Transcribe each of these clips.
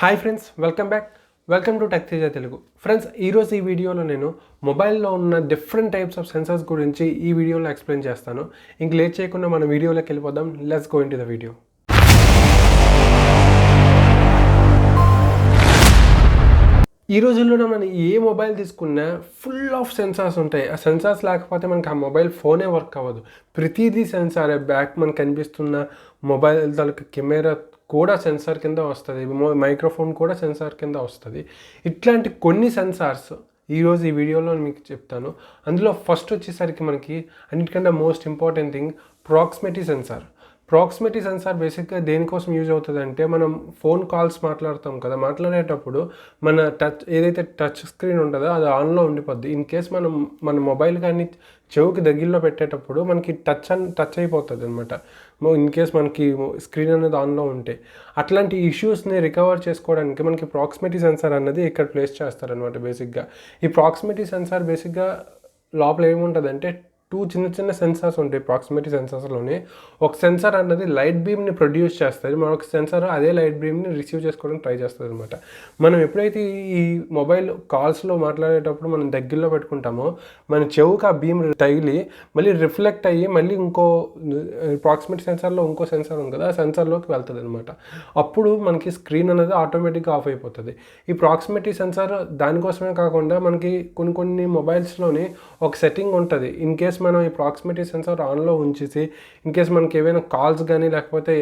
Hi friends, welcome to Teja Telugu. Friends, ఈరోజు ఈ వీడియోలో నేను మొబైల్లో ఉన్న డిఫరెంట్ టైప్స్ ఆఫ్ సెన్సార్స్ గురించి ఈ వీడియోలో ఎక్స్ప్లెయిన్ చేస్తాను. ఇంక లేట్ చేయకుండా మన వీడియోలోకి వెళ్ళిపోదాం. Let's go into the video. ఈ రోజుల్లో మనం ఏ మొబైల్ తీసుకున్నా ఫుల్ ఆఫ్ సెన్సార్స్ ఉంటాయి. ఆ సెన్సార్స్ లేకపోతే మనకి ఆ మొబైల్ ఫోనే వర్క్ అవ్వదు. ప్రతిదీ సెన్సారే. బ్యాక్ మనకు కనిపిస్తున్న మొబైల్ తాలూకు కెమెరా కూడా సెన్సార్ కింద వస్తుంది, మైక్రోఫోన్ కూడా సెన్సార్ కింద వస్తుంది. ఇట్లాంటి కొన్ని సెన్సార్స్ ఈరోజు ఈ వీడియోలో మీకు చెప్తాను. అందులో ఫస్ట్ వచ్చేసరికి మనకి అన్నిటికన్నా most important thing proximity sensor. Proximity sensor బేసిక్గా దేనికోసం యూజ్ అవుతుంది అంటే, మనం ఫోన్ కాల్స్ మాట్లాడతాం కదా, మాట్లాడేటప్పుడు మన ఏదైతే టచ్ స్క్రీన్ ఉంటుందో అది ఆన్లో ఉండిపోద్ది. ఇన్ కేస్ మన మొబైల్ కానీ చెవుకి దగ్గరలో పెట్టేటప్పుడు మనకి టచ్ అయిపోతుంది అనమాట. ఇన్ కేస్ మనకి స్క్రీన్ అనేది ఆన్లో ఉంటే అట్లాంటి ఇష్యూస్ని రికవర్ చేసుకోవడానికి మనకి ప్రాక్సిమిటీ సెన్సార్ అన్నది ఇక్కడ ప్లేస్ చేస్తారనమాట. బేసిక్గా ఈ ప్రాక్సిమిటీ సెన్సార్ బేసిక్గా లోపల ఏముంటుంది అంటే, చిన్న చిన్న సెన్సార్స్ ఉంటాయి ప్రాక్సిమిటీ సెన్సార్స్లోనే. ఒక సెన్సార్ అన్నది లైట్ బీమ్ని ప్రొడ్యూస్ చేస్తుంది, మరొక సెన్సార్ అదే లైట్ బీమ్ని రిసీవ్ చేసుకోవడానికి ట్రై చేస్తుంది అనమాట. మనం ఎప్పుడైతే ఈ మొబైల్ కాల్స్లో మాట్లాడేటప్పుడు మనం దగ్గరలో పెట్టుకుంటామో మన చెవుకి ఆ బీమ్ తగిలి మళ్ళీ రిఫ్లెక్ట్ అయ్యి మళ్ళీ ఇంకో ప్రాక్సిమిటీ సెన్సార్లో ఇంకో సెన్సార్ ఉంది కదా, ఆ సెన్సార్లోకి వెళ్తుంది అనమాట. అప్పుడు మనకి స్క్రీన్ అనేది ఆటోమేటిక్గా ఆఫ్ అయిపోతుంది. ఈ ప్రాక్సిమిటీ సెన్సార్ దానికోసమే కాకుండా మనకి కొన్ని మొబైల్స్లోని ఒక సెట్టింగ్ ఉంటుంది. ఇన్ కేస్ మనం ఈ ప్రాక్సిమిటీ సెన్సార్ ఆన్లో ఉంచేసి ఇన్ కేస్ మనకి ఏవైనా కాల్స్ కానీ లేకపోతే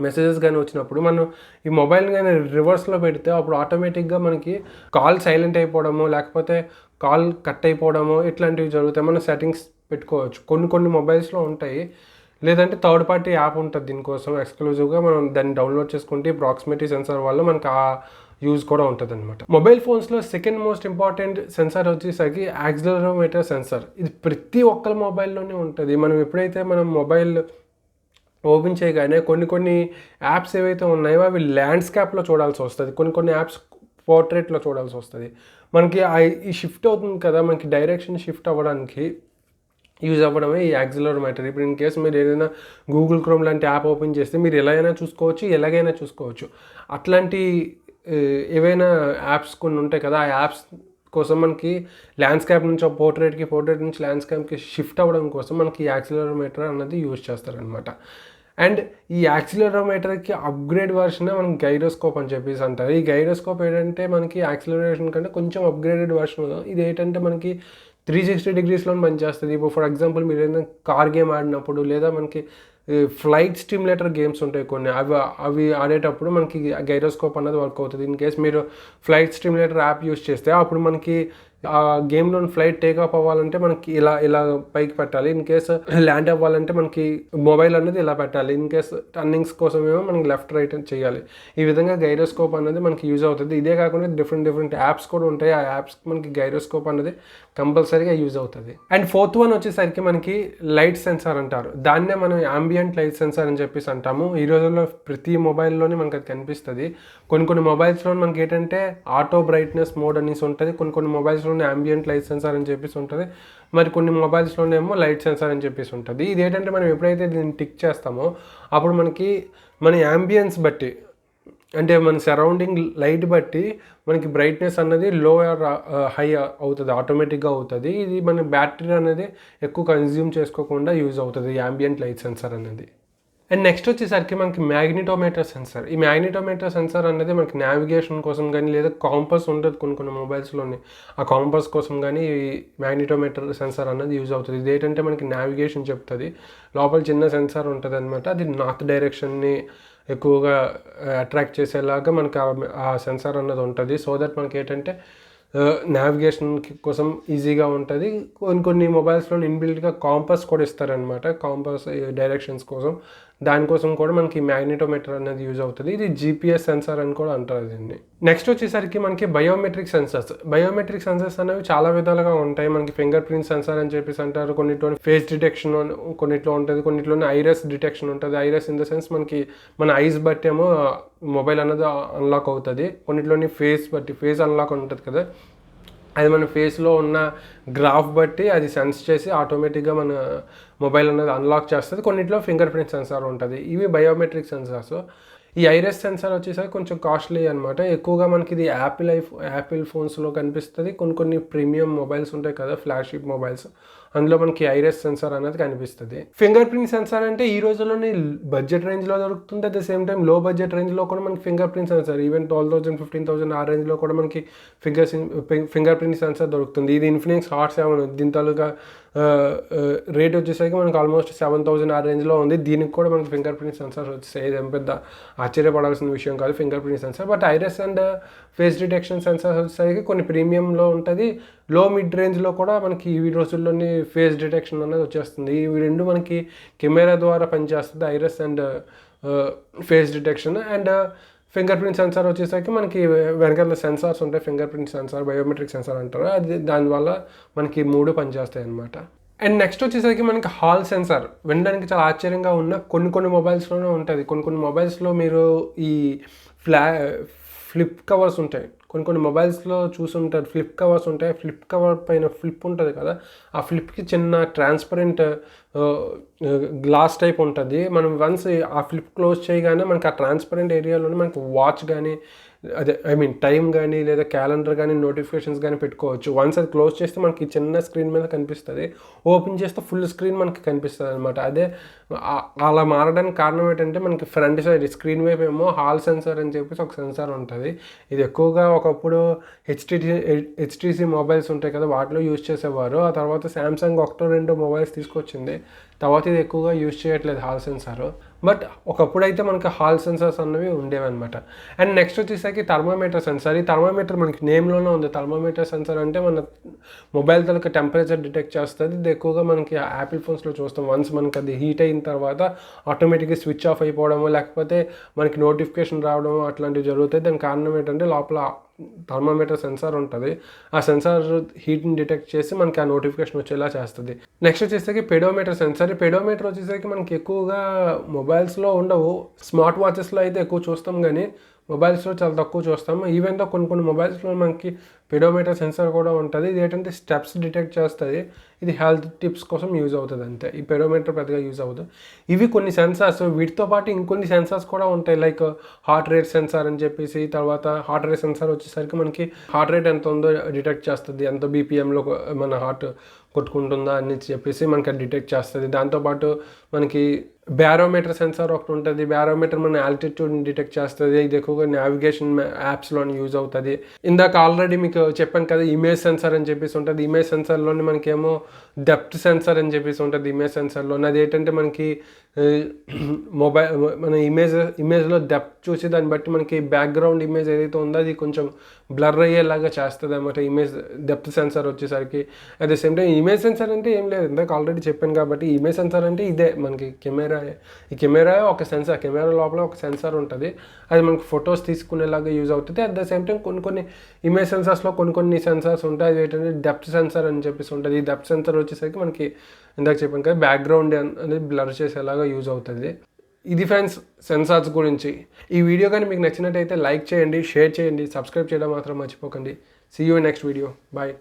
మెసేజెస్ కానీ వచ్చినప్పుడు మనం ఈ మొబైల్ కానీ రివర్స్లో పెడితే అప్పుడు ఆటోమేటిక్గా మనకి కాల్ సైలెంట్ అయిపోవడమో లేకపోతే కాల్ కట్ అయిపోవడమో ఇట్లాంటివి జరుగుతాయి. మనం సెట్టింగ్స్ పెట్టుకోవచ్చు. కొన్ని మొబైల్స్లో ఉంటాయి. లేదంటే థర్డ్ పార్టీ యాప్ ఉంటుంది దీనికోసం ఎక్స్క్లూజివ్గా. మనం దాన్ని డౌన్లోడ్ చేసుకుంటే ప్రాక్సిమిటీ సెన్సార్ వల్ల మనకి ఆ యూజ్ కూడా ఉంటుంది అనమాట. మొబైల్ ఫోన్స్లో సెకండ్ మోస్ట్ ఇంపార్టెంట్ సెన్సార్ వచ్చేసరికి యాక్సిలరోమీటర్ సెన్సార్. ఇది ప్రతి ఒక్కరి మొబైల్లోనే ఉంటుంది. మనం ఎప్పుడైతే మనం మొబైల్ ఓపెన్ చేయగానే కొన్ని యాప్స్ ఏవైతే ఉన్నాయో అవి ల్యాండ్స్కేప్లో చూడాల్సి వస్తుంది, కొన్ని యాప్స్ పోర్ట్రేట్లో చూడాల్సి వస్తుంది. మనకి ఈ షిఫ్ట్ అవుతుంది కదా, మనకి డైరెక్షన్ షిఫ్ట్ అవ్వడానికి యూజ్ అవ్వడమే ఈ యాక్సిలరోమీటర్. ఇప్పుడు ఇన్ కేసు మీరు ఏదైనా గూగుల్ క్రోమ్ లాంటి యాప్ ఓపెన్ చేస్తే మీరు ఎలా అయినా చూసుకోవచ్చు, ఎలాగైనా చూసుకోవచ్చు. అట్లాంటి ఏవైనా యాప్స్ కొన్ని ఉంటాయి కదా, ఆ యాప్స్ కోసం మనకి ల్యాండ్స్కేప్ నుంచి పోర్ట్రేట్ నుంచి ల్యాండ్స్కేప్కి షిఫ్ట్ అవ్వడం కోసం మనకి యాక్సిలరోమీటర్ అన్నది యూజ్ చేస్తారనమాట. అండ్ ఈ యాక్సిలరోమీటర్కి అప్గ్రేడ్ వర్షన్ మనకి గైరోస్కోప్ అని చెప్పేసి అంటారు. ఈ గైరోస్కోప్ ఏంటంటే మనకి యాక్సిలరేషన్ కంటే కొంచెం అప్గ్రేడెడ్ వర్షన్. ఇది ఏంటంటే మనకి 360 డిగ్రీస్లో పనిచేస్తుంది. ఇప్పుడు ఫర్ ఎగ్జాంపుల్ మీరు ఏదైనా కార్ గేమ్ ఆడినప్పుడు లేదా మనకి ఫ్లైట్ స్టిమ్యులేటర్ గేమ్స్ ఉంటాయి కొన్ని, అవి ఆడేటప్పుడు మనకి గైరోస్కోప్ అన్నది వర్క్ అవుతుంది. ఇన్ కేస్ మీరు ఫ్లైట్ స్టిమ్యులేటర్ యాప్ యూస్ చేస్తే అప్పుడు మనకి ఆ గేమ్లో ఫ్లైట్ టేకాఫ్ అవ్వాలంటే మనకి ఇలా పైకి పెట్టాలి. ఇన్ కేస్ ల్యాండ్ అవ్వాలంటే మనకి మొబైల్ అనేది ఇలా పెట్టాలి. ఇన్ కేస్ టర్నింగ్స్ కోసమేమో మనకి లెఫ్ట్ రైట్ చేయాలి. ఈ విధంగా గైరోస్కోప్ అనేది మనకి యూజ్ అవుతుంది. ఇదే కాకుండా డిఫరెంట్ యాప్స్ కూడా ఉంటాయి. ఆ యాప్స్కి మనకి గైరోస్కోప్ అనేది కంపల్సరీగా యూజ్ అవుతుంది. అండ్ ఫోర్త్ వన్ వచ్చేసరికి మనకి లైట్ సెన్సార్ అంటారు. దాన్నే మనం యాంబియంట్ లైట్ సెన్సార్ అని చెప్పేసి అంటాము. ఈ రోజుల్లో ప్రతి మొబైల్లోనే మనకి అది కనిపిస్తుంది. కొన్ని మొబైల్స్లో మనకి ఏంటంటే ఆటో బ్రైట్నెస్ మోడ్ అనేసి ఉంటుంది, కొన్ని మొబైల్స్లో యాంబియంట్ లైట్ సెన్సార్ అని చెప్పేసి ఉంటుంది, మరి కొన్ని మొబైల్స్లోనేమో లైట్ సెన్సార్ అని చెప్పేసి ఉంటుంది. ఇది ఏంటంటే మనం ఎప్పుడైతే దీన్ని టిక్ చేస్తామో అప్పుడు మనకి మన యాంబియన్స్ బట్టి అంటే మన సరౌండింగ్ లైట్ బట్టి మనకి బ్రైట్నెస్ అన్నది లో హై అవుతుంది, ఆటోమేటిక్గా అవుతుంది. ఇది మన బ్యాటరీ అనేది ఎక్కువ కన్జ్యూమ్ చేసుకోకుండా యూజ్ అవుతుంది యాంబియంట్ లైట్ సెన్సార్ అనేది. అండ్ నెక్స్ట్ వచ్చేసరికి మనకి మ్యాగ్నిటోమీటర్ సెన్సార్. ఈ మ్యాగ్నిటోమీటర్ సెన్సార్ అనేది మనకి నావిగేషన్ కోసం కానీ లేదా కాంపస్ ఉంటుంది కొన్ని మొబైల్స్లోని, ఆ కాంపస్ కోసం కానీ ఈ మ్యాగ్నిటోమీటర్ సెన్సార్ అనేది యూజ్ అవుతుంది. ఇది ఏంటంటే మనకి నావిగేషన్ చెప్తుంది. లోపల చిన్న సెన్సార్ ఉంటుంది అనమాట. అది నార్త్ డైరెక్షన్ని ఎక్కువగా అట్రాక్ట్ చేసేలాగా మనకి ఆ సెన్సార్ అన్నది ఉంటుంది. సో దట్ మనకి ఏంటంటే నావిగేషన్ కోసం ఈజీగా ఉంటుంది. కొన్ని మొబైల్స్లో ఇన్బిల్ట్గా కాంపస్ కూడా ఇస్తారనమాట, కాంపస్ డైరెక్షన్స్ కోసం. దానికోసం కూడా మనకి మ్యాగ్నెటోమీటర్ అనేది యూజ్ అవుతుంది. ఇది జీపీఎస్ సెన్సార్ అని కూడా అంటారు దీన్ని. నెక్స్ట్ వచ్చేసరికి మనకి బయోమెట్రిక్ సెన్సర్స్ అనేవి చాలా విధాలుగా ఉంటాయి. మనకి ఫింగర్ ప్రింట్ సెన్సార్ అని చెప్పేసి అంటారు, కొన్నిట్లో ఫేస్ డిటెక్షన్ కొన్నిట్లో ఉంటుంది, కొన్నిట్లోనే ఐరస్ డిటెక్షన్ ఉంటుంది. ఐరస్ ఇన్ ద సెన్స్ మనకి మన ఐస్ బట్టి ఏమో మొబైల్ అనేది అన్లాక్ అవుతుంది. కొన్నిట్లోని ఫేస్ అన్లాక్ ఉంటుంది కదా, అది మన ఫేస్లో ఉన్న గ్రాఫ్ బట్టి అది సెన్స్ చేసి ఆటోమేటిక్గా మన మొబైల్ అనేది అన్లాక్ చేస్తుంది. కొన్నిట్లో ఫింగర్ ప్రింట్ సెన్సార్ ఉంటుంది. ఇవి బయోమెట్రిక్ సెన్సార్స్. ఈ ఐరిస్ సెన్సార్ వచ్చేసరికి కొంచెం కాస్ట్లీ అనమాట. ఎక్కువగా మనకి ఇది యాపిల్ ఫోన్స్లో కనిపిస్తుంది. కొన్ని ప్రీమియం మొబైల్స్ ఉంటాయి కదా, ఫ్లాగ్షిప్ మొబైల్స్, అందులో మనకి ఐరిస్ సెన్సార్ అనేది కనిపిస్తుంది. ఫింగర్ ప్రింట్ సెన్సార్ అంటే ఈ రోజుల్లోనే బడ్జెట్ రేంజ్లో దొరుకుతుంది. అట్ ద సేమ్ టైం లో బడ్జెట్ రేంజ్లో కూడా మనకి ఫింగర్ ప్రింట్ సెన్సార్ ఈవెన్ 12,000 15,000 ఆ రేంజ్లో కూడా మనకి ఫింగర్ ప్రింట్ సెన్సార్ దొరుకుతుంది. ఇది ఇన్ఫినిక్స్ హాట్ 7, దీని తాలూకా రేట్ వచ్చేసరికి మనకి ఆల్మోస్ట్ 7,000 ఆ రేంజ్లో ఉంది. దీనికి కూడా మనకి ఫింగర్ ప్రింట్ సెన్సార్ వచ్చేసాయి. ఇదేం పెద్ద ఆశ్చర్యపడాల్సిన విషయం కాదు finger print sensor. But iris and face detection sensor వచ్చేసరికి కొన్ని ప్రీమియంలో ఉంటుంది, లో మిడ్ రేంజ్లో కూడా మనకి ఈ రోజుల్లోని ఫేస్ డిటెక్షన్ అనేది వచ్చేస్తుంది. ఇవి రెండు మనకి కెమెరా ద్వారా పనిచేస్తుంది, iris and face detection. And finger print sensor వచ్చేసరికి మనకి వెనకాల సెన్సార్స్ ఉంటాయి, finger print sensor, biometric sensor అంటారు, అది దానివల్ల మనకి 3 పనిచేస్తాయి అన్నమాట. అండ్ నెక్స్ట్ వచ్చేసరికి మనకి హాల్ సెన్సార్. వినడానికి చాలా ఆశ్చర్యంగా ఉన్న కొన్ని మొబైల్స్లోనే ఉంటుంది. కొన్ని మొబైల్స్లో మీరు ఈ ఫ్లిప్ కవర్స్ ఉంటాయి, కొన్ని మొబైల్స్లో చూసుంటారు, ఫ్లిప్ కవర్స్ ఉంటాయి. ఫ్లిప్ కవర్ పైన ఫ్లిప్ ఉంటుంది కదా, ఆ ఫ్లిప్కి చిన్న ట్రాన్స్పరెంట్ గ్లాస్ టైప్ ఉంటుంది. మనం వన్స్ ఆ ఫ్లిప్ క్లోజ్ చేయగానే మనకి ఆ ట్రాన్స్పరెంట్ ఏరియాలోనే మనకి వాచ్ కానీ, అదే టైం కానీ లేదా క్యాలెండర్ కానీ నోటిఫికేషన్స్ కానీ పెట్టుకోవచ్చు. వన్స్ అది క్లోజ్ చేస్తే మనకి చిన్న స్క్రీన్ మీద కనిపిస్తుంది, ఓపెన్ చేస్తే ఫుల్ స్క్రీన్ మనకి కనిపిస్తుంది అనమాట. అదే అలా మారడానికి కారణం ఏంటంటే మనకి ఫ్రంట్ సైడ్ స్క్రీన్ వైపు ఏమో హాల్ సెన్సార్ అని చెప్పేసి ఒక సెన్సార్ ఉంటుంది. ఇది ఎక్కువగా ఒకప్పుడు హెచ్టీసీ మొబైల్స్ ఉంటాయి కదా, వాటిలో యూజ్ చేసేవారు. ఆ తర్వాత శాంసంగ్ 1-2 మొబైల్స్ తీసుకొచ్చింది, తర్వాత ఇది ఎక్కువగా యూజ్ చేయట్లేదు హాల్ సెన్సార్. బట్ ఒకప్పుడు అయితే మనకి హాల్ సెన్సార్స్ అన్నవి ఉండేవి అనమాట. అండ్ నెక్స్ట్ వచ్చేసరికి థర్మోమీటర్ సెన్సార్. ఈ థర్మోమీటర్ మనకి నేమ్లోనే ఉంది. థర్మోమీటర్ సెన్సార్ అంటే మన మొబైల్ తలక టెంపరేచర్ డిటెక్ట్ చేస్తుంది. ఇది ఎక్కువగా మనకి యాపిల్ ఫోన్స్లో చూస్తాం. వన్స్ మనకి అది హీట్ అయిన తర్వాత ఆటోమేటిక్గా స్విచ్ ఆఫ్ అయిపోవడము, లేకపోతే మనకి నోటిఫికేషన్ రావడము అట్లాంటివి జరుగుతాయి. దానికి కారణం ఏంటంటే లోపల థర్మోమీటర్ సెన్సార్ ఉంటుంది. ఆ సెన్సార్ హీట్ని డిటెక్ట్ చేసి మనకి ఆ నోటిఫికేషన్ వచ్చేలా చేస్తుంది. నెక్స్ట్ వచ్చేసరికి పెడోమీటర్ సెన్సార్. ఈ పెడోమీటర్ వచ్చేసరికి మనకి ఎక్కువగా మొబైల్స్లో ఉండవు, స్మార్ట్ వాచెస్లో అయితే ఎక్కువ చూస్తాం, కానీ మొబైల్స్లో చాలా తక్కువ చూస్తాం. ఈవెన్ దో కొన్ని మొబైల్స్లో మనకి పెడోమీటర్ సెన్సార్ కూడా ఉంటుంది. ఇది ఏంటంటే స్టెప్స్ డిటెక్ట్ చేస్తుంది. ఇది హెల్త్ టిప్స్ కోసం యూజ్ అవుతుంది అంతే. ఈ పెడోమీటర్ పెద్దగా యూజ్ అవ్వదు. ఇవి కొన్ని సెన్సార్స్. వీటితో పాటు ఇంకొన్ని సెన్సార్స్ కూడా ఉంటాయి, లైక్ హార్ట్ రేట్ సెన్సార్ అని చెప్పేసి. తర్వాత హార్ట్ రేట్ సెన్సార్ వచ్చేసరికి మనకి హార్ట్ రేట్ ఎంత ఉందో డిటెక్ట్ చేస్తుంది, ఎంత బీపీఎంలో మన హార్ట్ కొట్టుకుంటుందా అని చెప్పేసి మనకి అది డిటెక్ట్ చేస్తుంది. దాంతోపాటు మనకి బ్యారోమీటర్ సెన్సార్ ఒకటి ఉంటుంది. బ్యారోమీటర్ మన ఆల్టిట్యూడ్ని డిటెక్ట్ చేస్తుంది. ఇది ఎక్కువగా నావిగేషన్ యాప్స్లోని యూజ్ అవుతుంది. ఇందాక ఆల్రెడీ మీకు చెప్పాను కదా, ఇమేజ్ సెన్సార్ అని చెప్పేసి ఉంటుంది. ఇమేజ్ సెన్సార్లోని మనకేమో డెప్త్ సెన్సార్ అని చెప్పేసి ఉంటుంది ఇమేజ్ సెన్సార్లోని. అది ఏంటంటే మనకి మన ఇమేజ్లో డెప్త్ చూసి దాన్ని బట్టి మనకి బ్యాక్గ్రౌండ్ ఇమేజ్ ఏదైతే ఉందో అది కొంచెం బ్లర్ అయ్యేలాగా చేస్తుంది అన్నమాట ఇమేజ్ డెప్త్ సెన్సార్ వచ్చేసరికి. At the same time image censor అంటే ఏం లేదు, ఇందాక ఆల్రెడీ చెప్పాను కాబట్టి. ఇమేజ్ సెన్సార్ అంటే ఇదే మనకి ఈ కెమెరా ఒక సెన్సార్, కెమెరా లోపల ఒక సెన్సార్ ఉంటుంది, అది మనకి ఫొటోస్ తీసుకునేలాగా యూజ్ అవుతుంది. అట్ ద సేమ్ టైం కొన్ని ఇమేజ్ సెన్సార్స్లో కొన్ని సెన్సార్స్ ఉంటాయి. అది ఏంటంటే డెప్త్ సెన్సార్ అని చెప్పేసి ఉంటుంది. ఈ డెప్త్ సెన్సార్ వచ్చేసరికి మనకి ఇందాక చెప్పాను కదా, బ్యాక్గ్రౌండ్ అనేది బ్లర్ చేసేలాగా యూజ్ అవుతుంది. ఇది ఫ్రెండ్స్ సెన్సార్స్ గురించి. ఈ వీడియో కానీ మీకు నచ్చినట్టయితే లైక్ చేయండి, షేర్ చేయండి, సబ్స్క్రైబ్ చేయడం మాత్రం మర్చిపోకండి. See you next video. Bye.